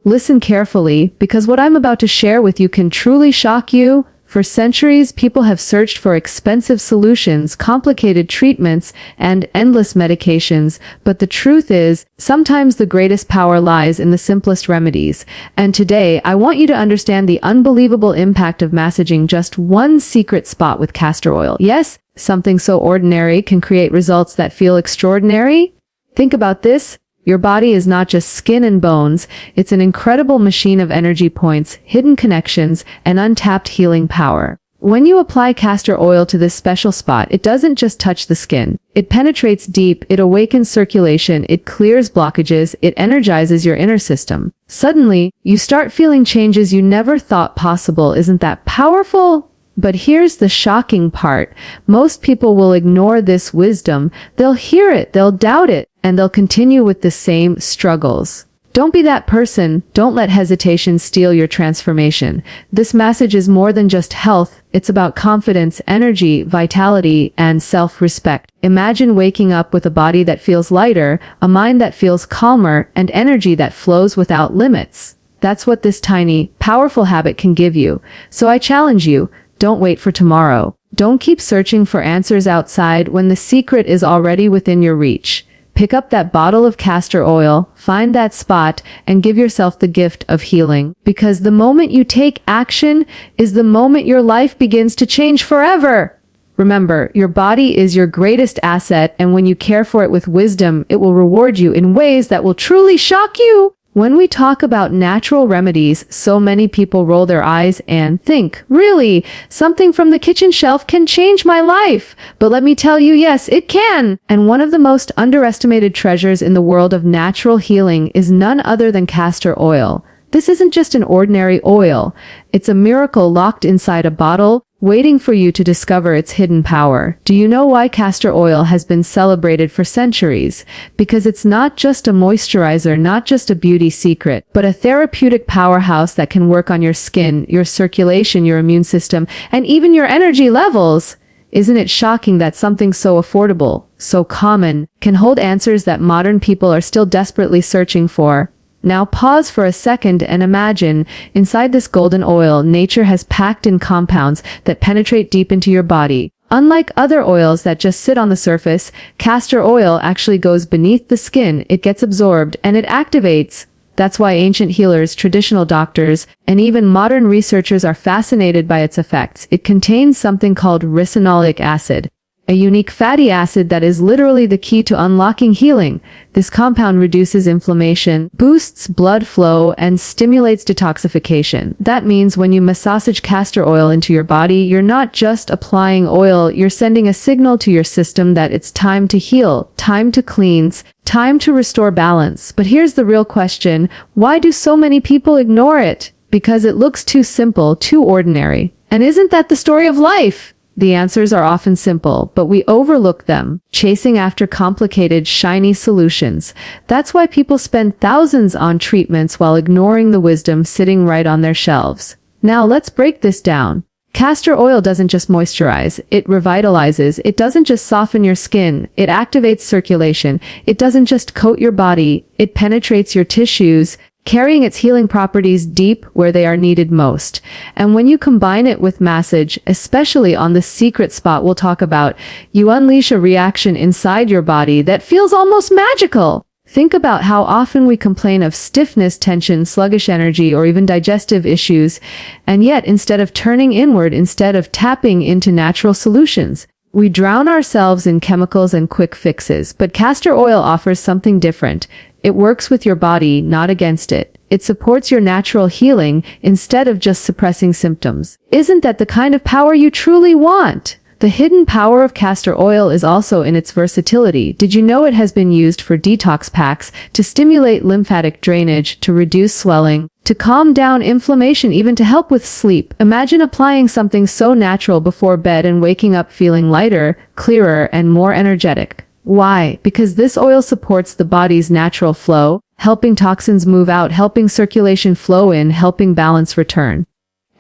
Listen carefully, because what I'm about to share with you can truly shock you. For centuries, people have searched for expensive solutions, complicated treatments, and endless medications, but the truth is, sometimes the greatest power lies in the simplest remedies. And today, I want you to understand the unbelievable impact of massaging just one secret spot with castor oil. Yes, something so ordinary can create results that feel extraordinary. Think about this. Your body is not just skin and bones, it's an incredible machine of energy points, hidden connections, and untapped healing power. When you apply castor oil to this special spot, it doesn't just touch the skin. It penetrates deep, it awakens circulation, it clears blockages, it energizes your inner system. Suddenly, you start feeling changes you never thought possible. Isn't that powerful? But here's the shocking part. Most people will ignore this wisdom. They'll hear it, they'll doubt it, and they'll continue with the same struggles. Don't be that person. Don't let hesitation steal your transformation. This message is more than just health. It's about confidence, energy, vitality, and self-respect. Imagine waking up with a body that feels lighter, a mind that feels calmer, and energy that flows without limits. That's what this tiny, powerful habit can give you. So I challenge you. Don't wait for tomorrow. Don't keep searching for answers outside when the secret is already within your reach. Pick up that bottle of castor oil, find that spot, and give yourself the gift of healing. Because the moment you take action is the moment your life begins to change forever. Remember, your body is your greatest asset, and when you care for it with wisdom, it will reward you in ways that will truly shock you. When we talk about natural remedies, so many people roll their eyes and think, really, something from the kitchen shelf can change my life. But let me tell you, yes, it can. And one of the most underestimated treasures in the world of natural healing is none other than castor oil. This isn't just an ordinary oil. It's a miracle locked inside a bottle, waiting for you to discover its hidden power. Do you know why castor oil has been celebrated for centuries? Because it's not just a moisturizer, not just a beauty secret, but a therapeutic powerhouse that can work on your skin, your circulation, your immune system, and even your energy levels. Isn't it shocking that something so affordable, so common, can hold answers that modern people are still desperately searching for? Now pause for a second and imagine, inside this golden oil, nature has packed in compounds that penetrate deep into your body. Unlike other oils that just sit on the surface, castor oil actually goes beneath the skin, it gets absorbed, and it activates. That's why ancient healers, traditional doctors, and even modern researchers are fascinated by its effects. It contains something called ricinoleic acid, a unique fatty acid that is literally the key to unlocking healing. This compound reduces inflammation, boosts blood flow, and stimulates detoxification. That means when you massage castor oil into your body, you're not just applying oil, you're sending a signal to your system that it's time to heal, time to cleanse, time to restore balance. But here's the real question. Why do so many people ignore it? Because it looks too simple, too ordinary. And isn't that the story of life? The answers are often simple, but we overlook them, chasing after complicated, shiny solutions. That's why people spend thousands on treatments while ignoring the wisdom sitting right on their shelves. Now let's break this down. Castor oil doesn't just moisturize, it revitalizes. It doesn't just soften your skin, it activates circulation. It doesn't just coat your body, it penetrates your tissues, carrying its healing properties deep where they are needed most. And when you combine it with massage, especially on the secret spot we'll talk about, you unleash a reaction inside your body that feels almost magical. Think about how often we complain of stiffness, tension, sluggish energy, or even digestive issues, and yet instead of turning inward, instead of tapping into natural solutions, we drown ourselves in chemicals and quick fixes. But castor oil offers something different. It works with your body, not against it. It supports your natural healing instead of just suppressing symptoms. Isn't that the kind of power you truly want? The hidden power of castor oil is also in its versatility. Did you know it has been used for detox packs, to stimulate lymphatic drainage, to reduce swelling, to calm down inflammation, even to help with sleep? Imagine applying something so natural before bed and waking up feeling lighter, clearer, and more energetic. Why? Because this oil supports the body's natural flow, helping toxins move out, helping circulation flow in, helping balance return.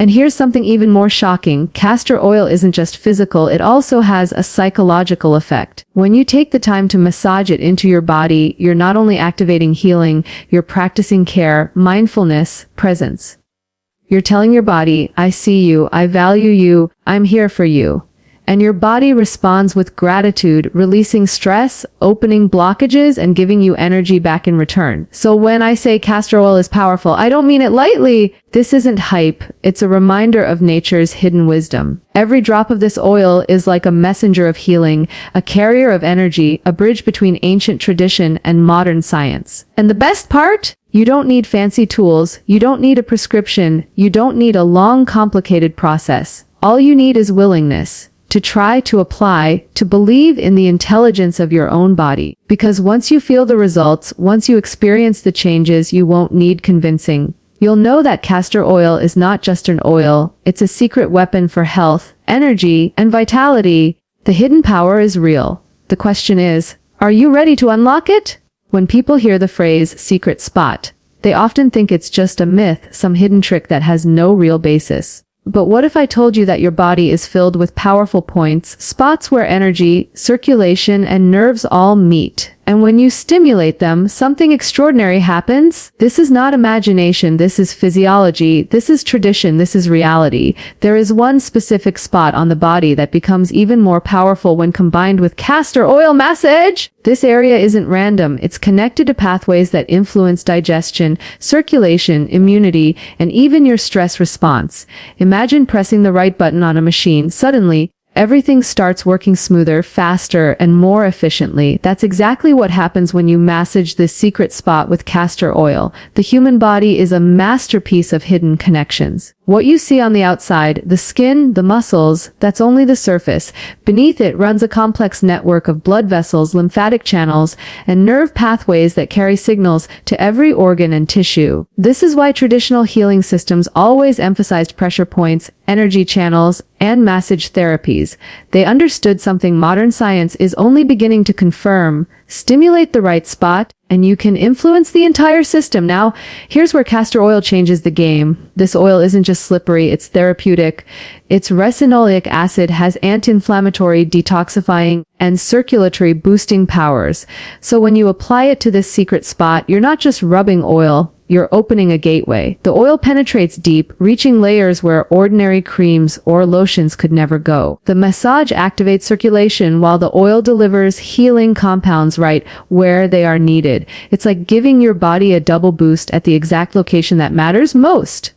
And here's something even more shocking. Castor oil isn't just physical, it also has a psychological effect. When you take the time to massage it into your body, you're not only activating healing, you're practicing care, mindfulness, presence. You're telling your body, I see you, I value you, I'm here for you. And your body responds with gratitude, releasing stress, opening blockages, and giving you energy back in return. So when I say castor oil is powerful, I don't mean it lightly. This isn't hype. It's a reminder of nature's hidden wisdom. Every drop of this oil is like a messenger of healing, a carrier of energy, a bridge between ancient tradition and modern science. And the best part? You don't need fancy tools. You don't need a prescription. You don't need a long, complicated process. All you need is willingness. To try, to apply, to believe in the intelligence of your own body. Because once you feel the results, once you experience the changes, you won't need convincing. You'll know that castor oil is not just an oil, it's a secret weapon for health, energy, and vitality. The hidden power is real. The question is, are you ready to unlock it? When people hear the phrase secret spot, they often think it's just a myth, some hidden trick that has no real basis. But what if I told you that your body is filled with powerful points, spots where energy, circulation, and nerves all meet? And when you stimulate them, something extraordinary happens. This is not imagination, this is physiology, this is tradition, this is reality. There is one specific spot on the body that becomes even more powerful when combined with castor oil massage. This area isn't random, it's connected to pathways that influence digestion, circulation, immunity, and even your stress response. Imagine pressing the right button on a machine. Suddenly, everything starts working smoother, faster, and more efficiently. That's exactly what happens when you massage this secret spot with castor oil. The human body is a masterpiece of hidden connections. What you see on the outside, the skin, the muscles, that's only the surface. Beneath it runs a complex network of blood vessels, lymphatic channels, and nerve pathways that carry signals to every organ and tissue. This is why traditional healing systems always emphasized pressure points, energy channels, and massage therapies. They understood something modern science is only beginning to confirm. Stimulate the right spot, and you can influence the entire system. Now, here's where castor oil changes the game. This oil isn't just slippery, it's therapeutic. Its ricinoleic acid has anti-inflammatory, detoxifying, and circulatory boosting powers. So when you apply it to this secret spot, you're not just rubbing oil, you're opening a gateway. The oil penetrates deep, reaching layers where ordinary creams or lotions could never go. The massage activates circulation while the oil delivers healing compounds right where they are needed. It's like giving your body a double boost at the exact location that matters most.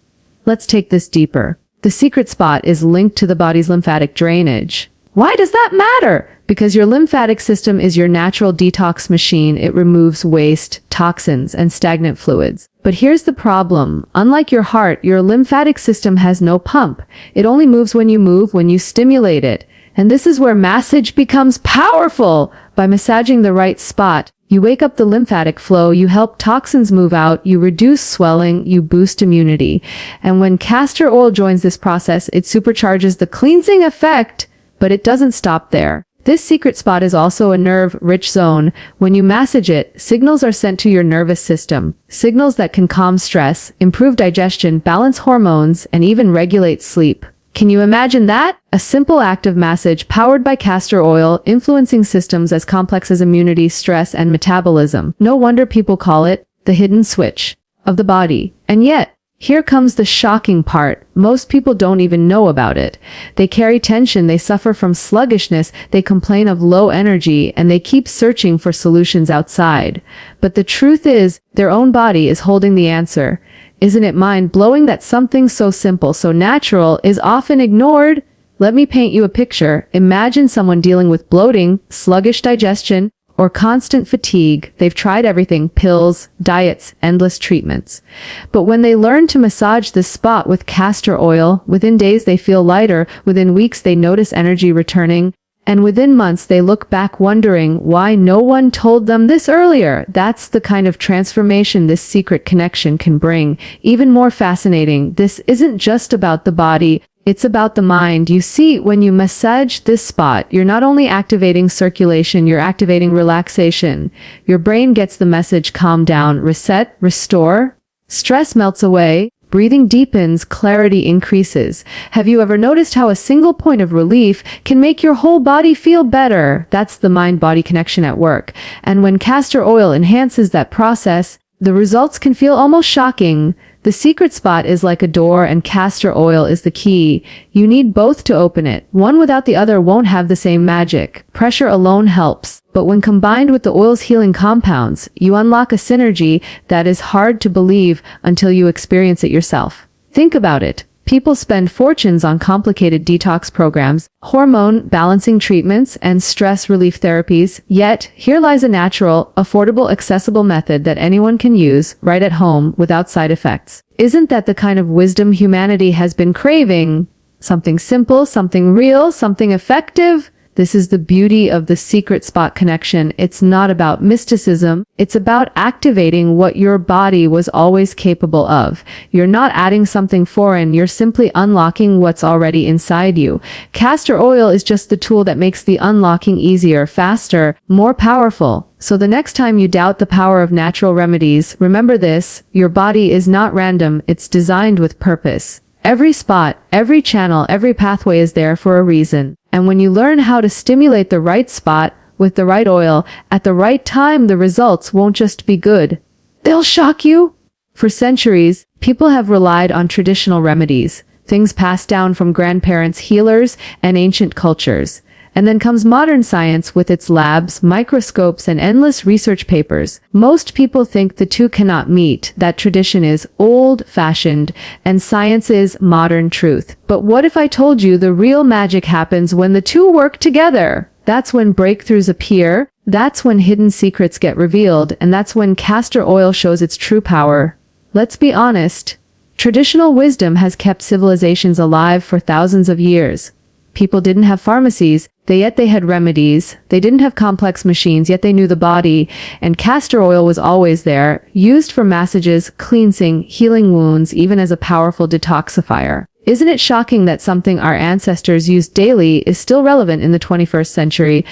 Let's take this deeper. The secret spot is linked to the body's lymphatic drainage. Why does that matter? Because your lymphatic system is your natural detox machine. It removes waste, toxins, and stagnant fluids. But here's the problem. Unlike your heart, your lymphatic system has no pump. It only moves when you move, when you stimulate it. And this is where massage becomes powerful. By massaging the right spot, you wake up the lymphatic flow, you help toxins move out, you reduce swelling, you boost immunity. And when castor oil joins this process, it supercharges the cleansing effect. But it doesn't stop there. This secret spot is also a nerve-rich zone. When you massage it, signals are sent to your nervous system. Signals that can calm stress, improve digestion, balance hormones, and even regulate sleep. Can you imagine that? A simple act of massage powered by castor oil, influencing systems as complex as immunity, stress, and metabolism. No wonder people call it the hidden switch of the body. And yet, here comes the shocking part. Most people don't even know about it. They carry tension, they suffer from sluggishness, they complain of low energy, and they keep searching for solutions outside. But the truth is, their own body is holding the answer. Isn't it mind-blowing that something so simple, so natural, is often ignored? Let me paint you a picture. Imagine someone dealing with bloating, sluggish digestion, or constant fatigue. They've tried everything, pills, diets, endless treatments. But when they learn to massage this spot with castor oil, within days they feel lighter, within weeks they notice energy returning, and within months they look back wondering why no one told them this earlier. That's the kind of transformation this secret connection can bring. Even more fascinating, this isn't just about the body, it's about the mind. You see, when you massage this spot, you're not only activating circulation, you're activating relaxation. Your brain gets the message, calm down, reset, restore. Stress melts away, Breathing deepens, clarity increases. Have you ever noticed how a single point of relief can make your whole body feel better? That's the mind-body connection at work. And when castor oil enhances that process, the results can feel almost shocking. The secret spot is like a door and castor oil is the key. You need both to open it. One without the other won't have the same magic. Pressure alone helps, but when combined with the oil's healing compounds, you unlock a synergy that is hard to believe until you experience it yourself. Think about it. People spend fortunes on complicated detox programs, hormone balancing treatments, and stress relief therapies. Yet, here lies a natural, affordable, accessible method that anyone can use right at home without side effects. Isn't that the kind of wisdom humanity has been craving? Something simple, something real, something effective? This is the beauty of the secret spot connection. It's not about mysticism. It's about activating what your body was always capable of. You're not adding something foreign. You're simply unlocking what's already inside you. Castor oil is just the tool that makes the unlocking easier, faster, more powerful. So the next time you doubt the power of natural remedies, remember this: your body is not random. It's designed with purpose. Every spot, every channel, every pathway is there for a reason. And when you learn how to stimulate the right spot with the right oil at the right time, the results won't just be good. They'll shock you. For centuries, people have relied on traditional remedies, things passed down from grandparents, healers, and ancient cultures. And then comes modern science with its labs, microscopes, and endless research papers. Most people think the two cannot meet, that tradition is old-fashioned, and science is modern truth. But what if I told you the real magic happens when the two work together? That's when breakthroughs appear, that's when hidden secrets get revealed, and that's when castor oil shows its true power. Let's be honest. Traditional wisdom has kept civilizations alive for thousands of years. People didn't have pharmacies, yet they had remedies. They didn't have complex machines, yet they knew the body. And castor oil was always there, used for massages, cleansing, healing wounds, even as a powerful detoxifier. Isn't it shocking that something our ancestors used daily is still relevant in the 21st century?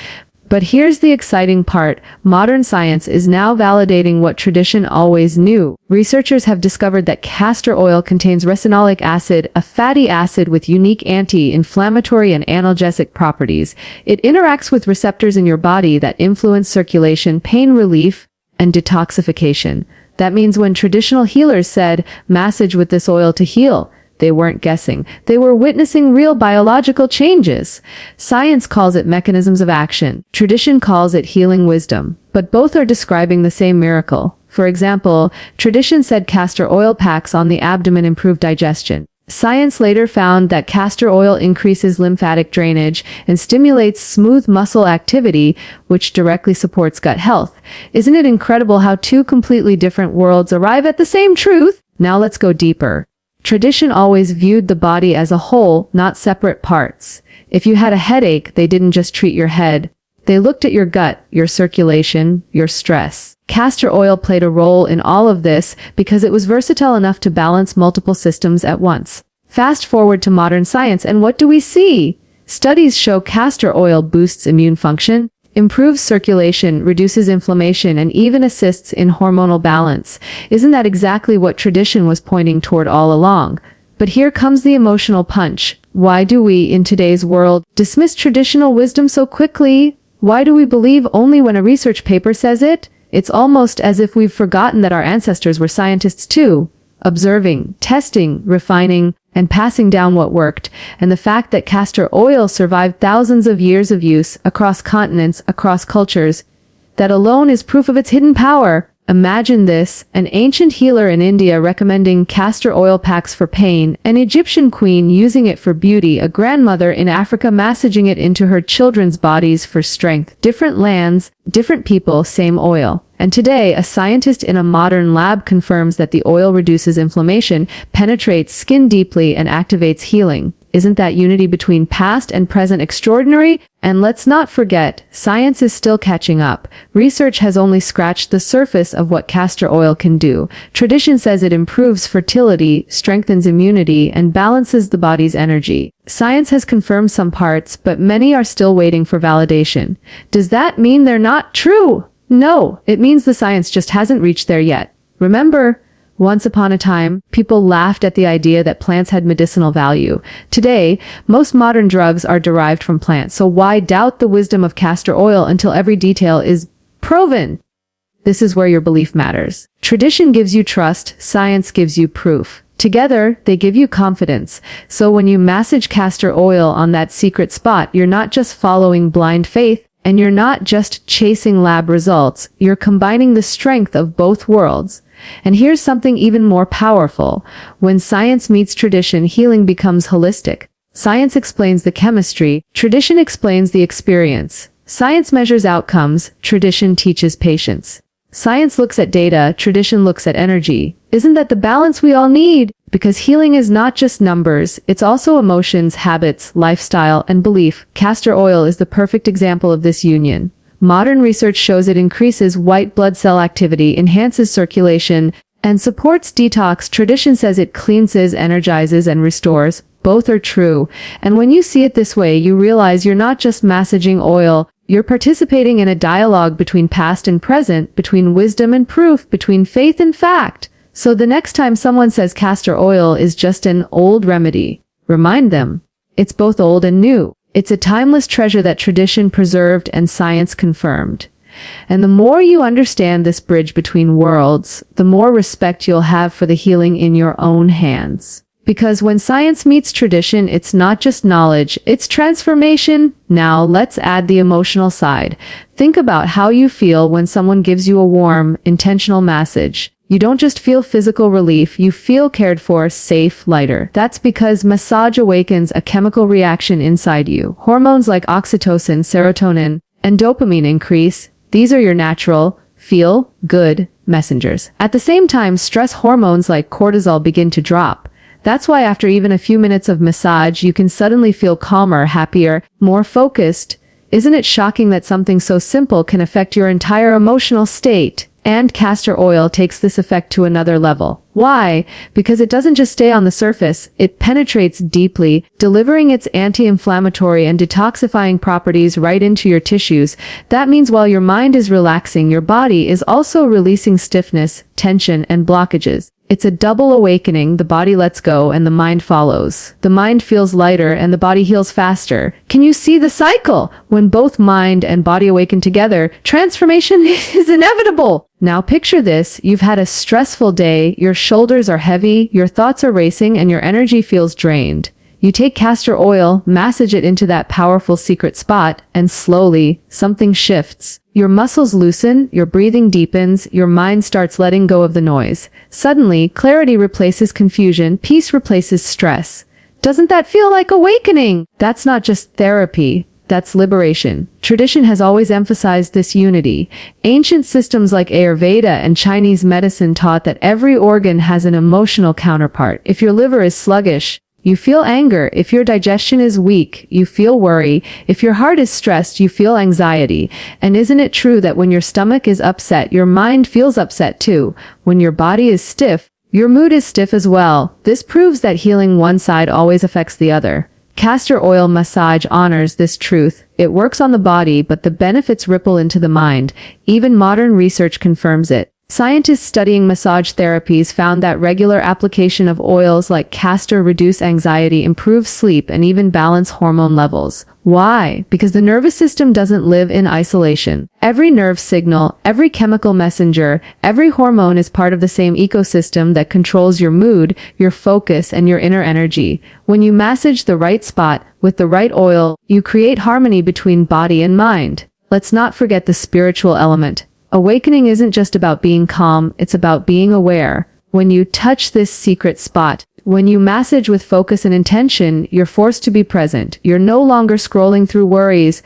But here's the exciting part. Modern science is now validating what tradition always knew. Researchers have discovered that castor oil contains ricinoleic acid, a fatty acid with unique anti-inflammatory and analgesic properties. It interacts with receptors in your body that influence circulation, pain relief, and detoxification. That means when traditional healers said, massage with this oil to heal, they weren't guessing. They were witnessing real biological changes. Science calls it mechanisms of action. Tradition calls it healing wisdom. But both are describing the same miracle. For example, tradition said castor oil packs on the abdomen improve digestion. Science later found that castor oil increases lymphatic drainage and stimulates smooth muscle activity, which directly supports gut health. Isn't it incredible how two completely different worlds arrive at the same truth? Now let's go deeper. Tradition always viewed the body as a whole, not separate parts. If you had a headache, they didn't just treat your head. They looked at your gut, your circulation, your stress. Castor oil played a role in all of this because it was versatile enough to balance multiple systems at once. Fast forward to modern science, and what do we see? Studies show castor oil boosts immune function, improves circulation, reduces inflammation, and even assists in hormonal balance. Isn't that exactly what tradition was pointing toward all along? But here comes the emotional punch. Why do we, in today's world, dismiss traditional wisdom so quickly? Why do we believe only when a research paper says it? It's almost as if we've forgotten that our ancestors were scientists too, observing, testing, refining, and passing down what worked. And the fact that castor oil survived thousands of years of use across continents, across cultures, that alone is proof of its hidden power. Imagine this, an ancient healer in India recommending castor oil packs for pain, an Egyptian queen using it for beauty, a grandmother in Africa massaging it into her children's bodies for strength. Different lands, different people, same oil. And today, a scientist in a modern lab confirms that the oil reduces inflammation, penetrates skin deeply, and activates healing. Isn't that unity between past and present extraordinary? And let's not forget, science is still catching up. Research has only scratched the surface of what castor oil can do. Tradition says it improves fertility, strengthens immunity, and balances the body's energy. Science has confirmed some parts, but many are still waiting for validation. Does that mean they're not true? No, it means the science just hasn't reached there yet. Remember, Once upon a time, people laughed at the idea that plants had medicinal value. Today, most modern drugs are derived from plants, so why doubt the wisdom of castor oil until every detail is proven? This is where your belief matters. Tradition gives you trust, science gives you proof. Together, they give you confidence. So when you massage castor oil on that secret spot, you're not just following blind faith, and you're not just chasing lab results, you're combining the strength of both worlds. And here's something even more powerful. When science meets tradition, healing becomes holistic. Science explains the chemistry, tradition explains the experience. Science measures outcomes, tradition teaches patience. Science looks at data, tradition looks at energy. Isn't that the balance we all need? Because healing is not just numbers, it's also emotions, habits, lifestyle, and belief. Castor oil is the perfect example of this union. Modern research shows it increases white blood cell activity, enhances circulation, and supports detox. Tradition says it cleanses, energizes, and restores. Both are true. And when you see it this way, you realize you're not just massaging oil, you're participating in a dialogue between past and present, between wisdom and proof, between faith and fact. So the next time someone says castor oil is just an old remedy, remind them, it's both old and new. It's a timeless treasure that tradition preserved and science confirmed. And the more you understand this bridge between worlds, the more respect you'll have for the healing in your own hands. Because when science meets tradition, it's not just knowledge, it's transformation. Now let's add the emotional side. Think about how you feel when someone gives you a warm, intentional massage. You don't just feel physical relief, you feel cared for, safe, lighter. That's because massage awakens a chemical reaction inside you. Hormones like oxytocin, serotonin, and dopamine increase. These are your natural, feel good messengers. At the same time, stress hormones like cortisol begin to drop. That's why after even a few minutes of massage, you can suddenly feel calmer, happier, more focused. Isn't it shocking that something so simple can affect your entire emotional state? And castor oil takes this effect to another level. Why? Because it doesn't just stay on the surface, it penetrates deeply, delivering its anti-inflammatory and detoxifying properties right into your tissues. That means while your mind is relaxing, your body is also releasing stiffness, tension, and blockages. It's a double awakening. The body lets go and the mind follows. The mind feels lighter and the body heals faster. Can you see the cycle? When both mind and body awaken together, transformation is inevitable. Now picture this. You've had a stressful day, your shoulders are heavy, your thoughts are racing, and your energy feels drained. You take castor oil, massage it into that powerful secret spot, and slowly, something shifts. Your muscles loosen, your breathing deepens, your mind starts letting go of the noise. Suddenly, clarity replaces confusion, peace replaces stress. Doesn't that feel like awakening? That's not just therapy. That's liberation. Tradition has always emphasized this unity. Ancient systems like Ayurveda and Chinese medicine taught that every organ has an emotional counterpart. If your liver is sluggish, you feel anger. If your digestion is weak, you feel worry. If your heart is stressed, you feel anxiety. And isn't it true that when your stomach is upset, your mind feels upset too? When your body is stiff, your mood is stiff as well. This proves that healing one side always affects the other. Castor oil massage honors this truth. It works on the body, but the benefits ripple into the mind. Even modern research confirms it. Scientists studying massage therapies found that regular application of oils like castor reduce anxiety, improve sleep, and even balance hormone levels. Why? Because the nervous system doesn't live in isolation. Every nerve signal, every chemical messenger, every hormone is part of the same ecosystem that controls your mood, your focus, and your inner energy. When you massage the right spot with the right oil, you create harmony between body and mind. Let's not forget the spiritual element. Awakening isn't just about being calm, it's about being aware. When you touch this secret spot, when you massage with focus and intention, you're forced to be present. You're no longer scrolling through worries,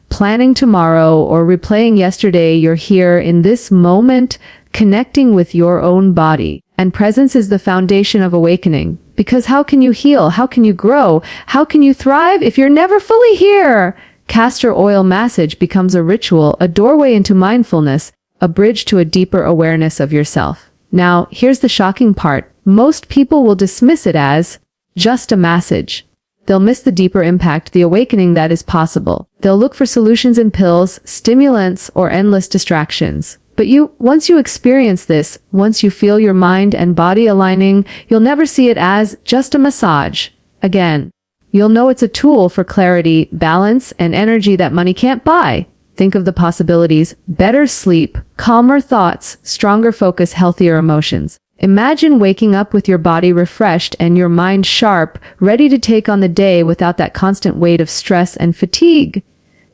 planning tomorrow, or replaying yesterday. You're here in this moment, connecting with your own body. And presence is the foundation of awakening. Because how can you heal? How can you grow? How can you thrive if you're never fully here? Castor oil massage becomes a ritual, a doorway into mindfulness, a bridge to a deeper awareness of yourself. Now, here's the shocking part. Most people will dismiss it as just a massage. They'll miss the deeper impact, the awakening that is possible. They'll look for solutions in pills, stimulants, or endless distractions. But once you experience this, once you feel your mind and body aligning, you'll never see it as just a massage. Again, you'll know it's a tool for clarity, balance, and energy that money can't buy. Think of the possibilities: better sleep, calmer thoughts, stronger focus, healthier emotions. Imagine waking up with your body refreshed and your mind sharp, ready to take on the day without that constant weight of stress and fatigue.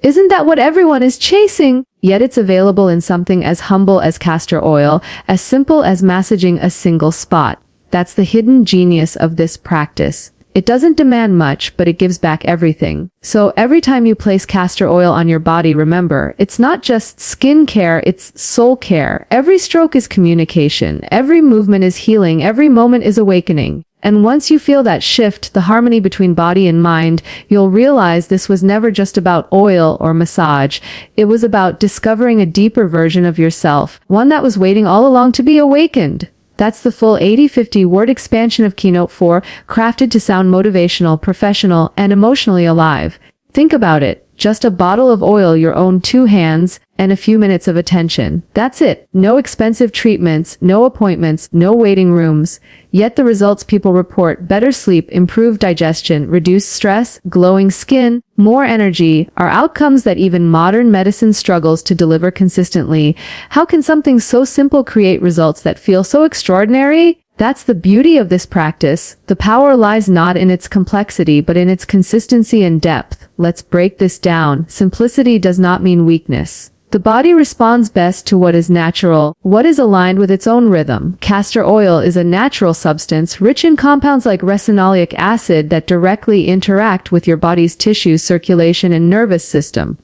Isn't that what everyone is chasing? Yet it's available in something as humble as castor oil, as simple as massaging a single spot. That's the hidden genius of this practice. It doesn't demand much, but it gives back everything. So every time you place castor oil on your body, remember, it's not just skin care, it's soul care. Every stroke is communication, every movement is healing, every moment is awakening. And once you feel that shift, the harmony between body and mind, you'll realize this was never just about oil or massage. It was about discovering a deeper version of yourself, one that was waiting all along to be awakened. That's the full 80-50 word expansion of Keynote 4, crafted to sound motivational, professional, and emotionally alive. Think about it. Just a bottle of oil, your own 2 hands, and a few minutes of attention. That's it. No expensive treatments, no appointments, no waiting rooms. Yet the results people report: better sleep, improved digestion, reduced stress, glowing skin, more energy, are outcomes that even modern medicine struggles to deliver consistently. How can something so simple create results that feel so extraordinary? That's the beauty of this practice. The power lies not in its complexity, but in its consistency and depth. Let's break this down. Simplicity does not mean weakness. The body responds best to what is natural, what is aligned with its own rhythm. Castor oil is a natural substance rich in compounds like ricinoleic acid that directly interact with your body's tissues, circulation, and nervous system.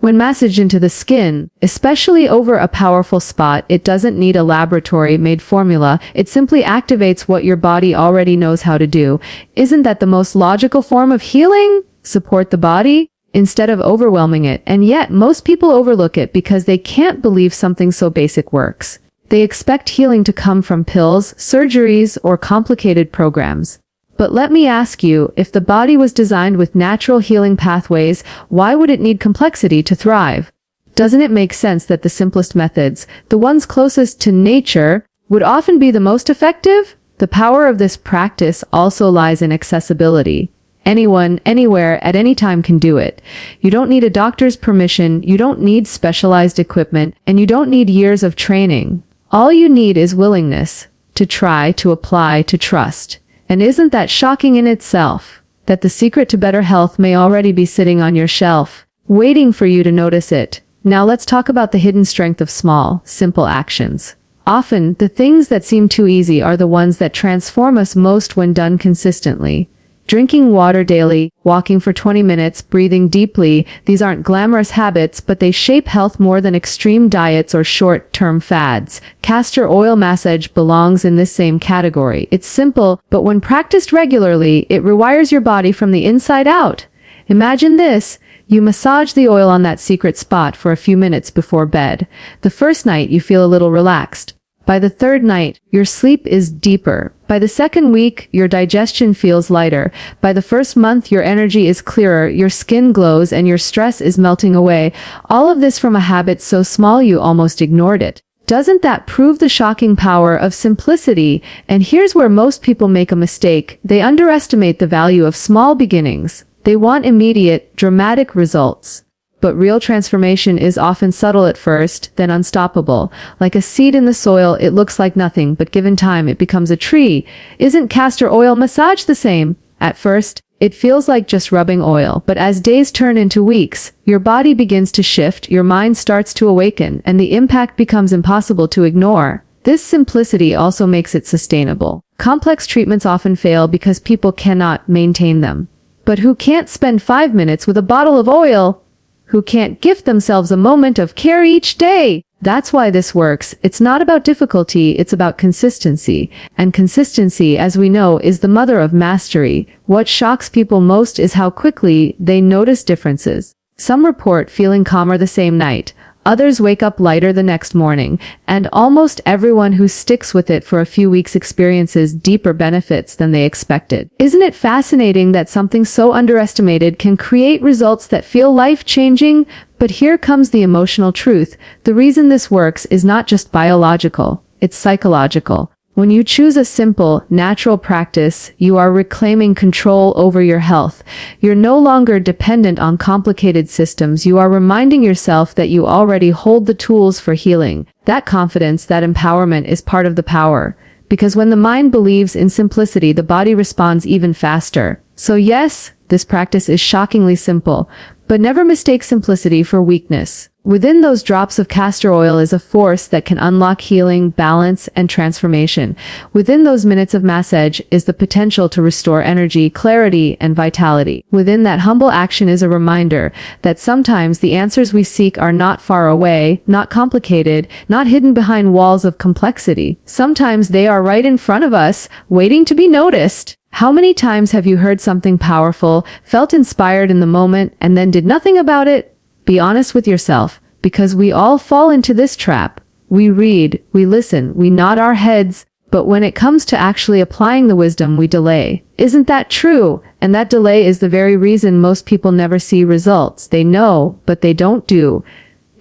When massaged into the skin, especially over a powerful spot, it doesn't need a laboratory-made formula. It simply activates what your body already knows how to do. Isn't that the most logical form of healing? Support the body instead of overwhelming it. And yet, most people overlook it because they can't believe something so basic works. They expect healing to come from pills, surgeries, or complicated programs. But let me ask you, if the body was designed with natural healing pathways, why would it need complexity to thrive? Doesn't it make sense that the simplest methods, the ones closest to nature, would often be the most effective? The power of this practice also lies in accessibility. Anyone, anywhere, at any time can do it. You don't need a doctor's permission, you don't need specialized equipment, and you don't need years of training. All you need is willingness to try, to apply, to trust. And isn't that shocking in itself? That the secret to better health may already be sitting on your shelf, waiting for you to notice it. Now let's talk about the hidden strength of small, simple actions. Often, the things that seem too easy are the ones that transform us most when done consistently. Drinking water daily, walking for 20 minutes, breathing deeply, these aren't glamorous habits, but they shape health more than extreme diets or short-term fads. Castor oil massage belongs in this same category. It's simple, but when practiced regularly, it rewires your body from the inside out. Imagine this. You massage the oil on that secret spot for a few minutes before bed. The first night, you feel a little relaxed. By the third night, your sleep is deeper. By the second week, your digestion feels lighter. By the first month, your energy is clearer, your skin glows, and your stress is melting away. All of this from a habit so small you almost ignored it. Doesn't that prove the shocking power of simplicity? And here's where most people make a mistake. They underestimate the value of small beginnings. They want immediate, dramatic results. But real transformation is often subtle at first, then unstoppable. Like a seed in the soil, it looks like nothing, but given time, it becomes a tree. Isn't castor oil massage the same? At first, it feels like just rubbing oil, but as days turn into weeks, your body begins to shift, your mind starts to awaken, and the impact becomes impossible to ignore. This simplicity also makes it sustainable. Complex treatments often fail because people cannot maintain them. But who can't spend 5 minutes with a bottle of oil? Who can't gift themselves a moment of care each day? That's why this works. It's not about difficulty, it's about consistency. And consistency, as we know, is the mother of mastery. What shocks people most is how quickly they notice differences. Some report feeling calmer the same night. Others wake up lighter the next morning, and almost everyone who sticks with it for a few weeks experiences deeper benefits than they expected. Isn't it fascinating that something so underestimated can create results that feel life-changing? But here comes the emotional truth. The reason this works is not just biological, it's psychological. When you choose a simple, natural practice, you are reclaiming control over your health. You're no longer dependent on complicated systems. You are reminding yourself that you already hold the tools for healing. That confidence, that empowerment is part of the power. Because when the mind believes in simplicity, the body responds even faster. So yes, this practice is shockingly simple, but never mistake simplicity for weakness. Within those drops of castor oil is a force that can unlock healing, balance, and transformation. Within those minutes of massage is the potential to restore energy, clarity, and vitality. Within that humble action is a reminder that sometimes the answers we seek are not far away, not complicated, not hidden behind walls of complexity. Sometimes they are right in front of us, waiting to be noticed. How many times have you heard something powerful, felt inspired in the moment, and then did nothing about it? Be honest with yourself, because we all fall into this trap. We read, we listen, we nod our heads, but when it comes to actually applying the wisdom, we delay. Isn't that true? And that delay is the very reason most people never see results. They know, but they don't do.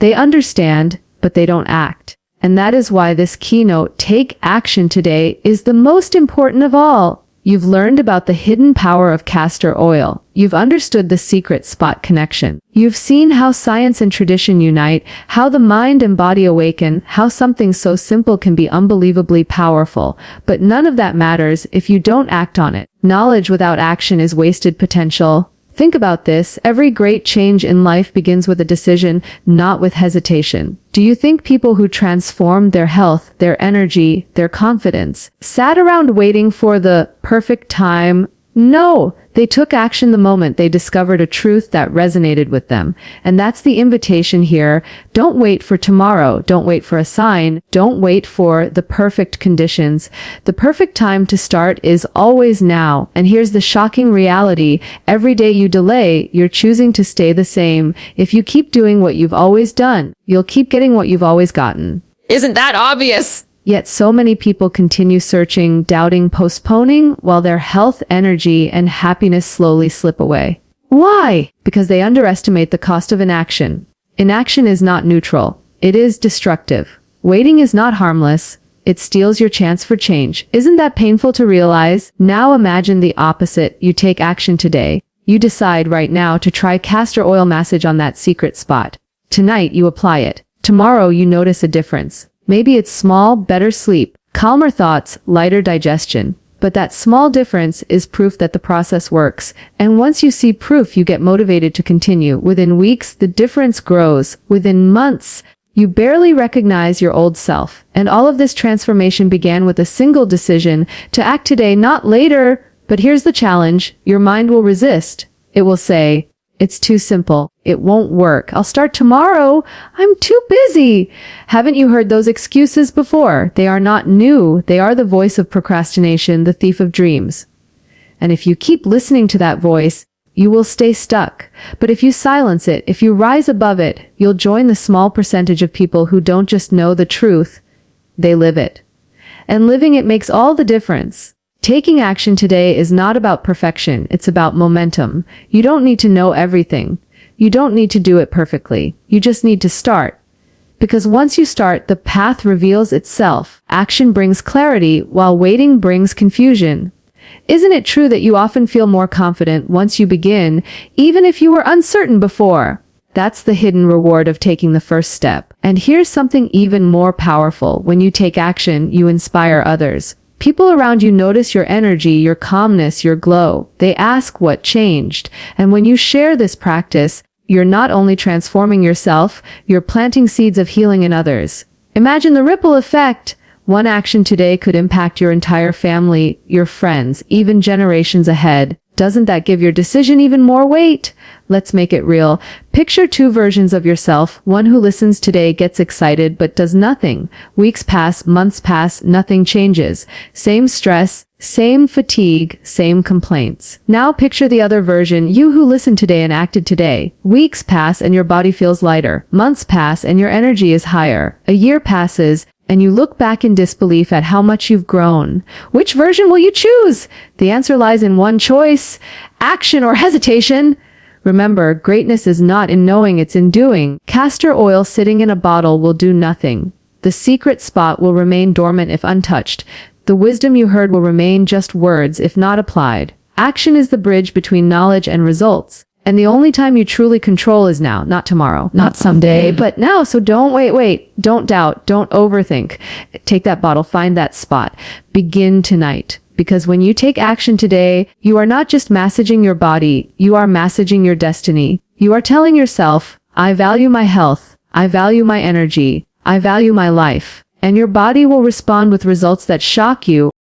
They understand, but they don't act. And that is why this keynote, Take Action Today, is the most important of all. You've learned about the hidden power of castor oil. You've understood the secret spot connection. You've seen how science and tradition unite, how the mind and body awaken, how something so simple can be unbelievably powerful. But none of that matters if you don't act on it. Knowledge without action is wasted potential. Think about this. Every great change in life begins with a decision, not with hesitation. Do you think people who transformed their health, their energy, their confidence, sat around waiting for the perfect time? No, they took action the moment they discovered a truth that resonated with them. And that's the invitation here. Don't wait for tomorrow. Don't wait for a sign. Don't wait for the perfect conditions. The perfect time to start is always now. And here's the shocking reality. Every day you delay, you're choosing to stay the same. If you keep doing what you've always done, you'll keep getting what you've always gotten. Isn't that obvious? Yet so many people continue searching, doubting, postponing, while their health, energy, and happiness slowly slip away. Why? Because they underestimate the cost of inaction. Inaction is not neutral. It is destructive. Waiting is not harmless. It steals your chance for change. Isn't that painful to realize? Now imagine the opposite. You take action today. You decide right now to try castor oil massage on that secret spot. Tonight you apply it. Tomorrow you notice a difference. Maybe it's small, better sleep, calmer thoughts, lighter digestion. But that small difference is proof that the process works. And once you see proof, you get motivated to continue. Within weeks, the difference grows. Within months, you barely recognize your old self. And all of this transformation began with a single decision to act today, not later. But here's the challenge. Your mind will resist. It will say, it's too simple. It won't work. I'll start tomorrow. I'm too busy. Haven't you heard those excuses before? They are not new. They are the voice of procrastination, the thief of dreams. And if you keep listening to that voice, you will stay stuck. But if you silence it, if you rise above it, you'll join the small percentage of people who don't just know the truth, they live it. And living it makes all the difference. Taking action today is not about perfection. It's about momentum. You don't need to know everything. You don't need to do it perfectly. You just need to start. Because once you start, the path reveals itself. Action brings clarity, while waiting brings confusion. Isn't it true that you often feel more confident once you begin, even if you were uncertain before? That's the hidden reward of taking the first step. And here's something even more powerful. When you take action, you inspire others. People around you notice your energy, your calmness, your glow. They ask what changed. And when you share this practice, you're not only transforming yourself, you're planting seeds of healing in others. Imagine the ripple effect. One action today could impact your entire family, your friends, even generations ahead. Doesn't that give your decision even more weight? Let's make it real. Picture two versions of yourself. One who listens today, gets excited, but does nothing. Weeks pass, months pass, nothing changes. Same stress, same fatigue, same complaints. Now picture the other version, you who listened today and acted today. Weeks pass and your body feels lighter. Months pass and your energy is higher. A year passes and you look back in disbelief at how much you've grown. Which version will you choose? The answer lies in one choice: action or hesitation. Remember, greatness is not in knowing, it's in doing. Castor oil sitting in a bottle will do nothing. The secret spot will remain dormant if untouched. The wisdom you heard will remain just words if not applied. Action is the bridge between knowledge and results. And the only time you truly control is now, not tomorrow, not someday, but now. So don't wait. Don't doubt. Don't overthink. Take that bottle, find that spot. Begin tonight. Because when you take action today, you are not just massaging your body, you are massaging your destiny. You are telling yourself, I value my health. I value my energy. I value my life. And your body will respond with results that shock you.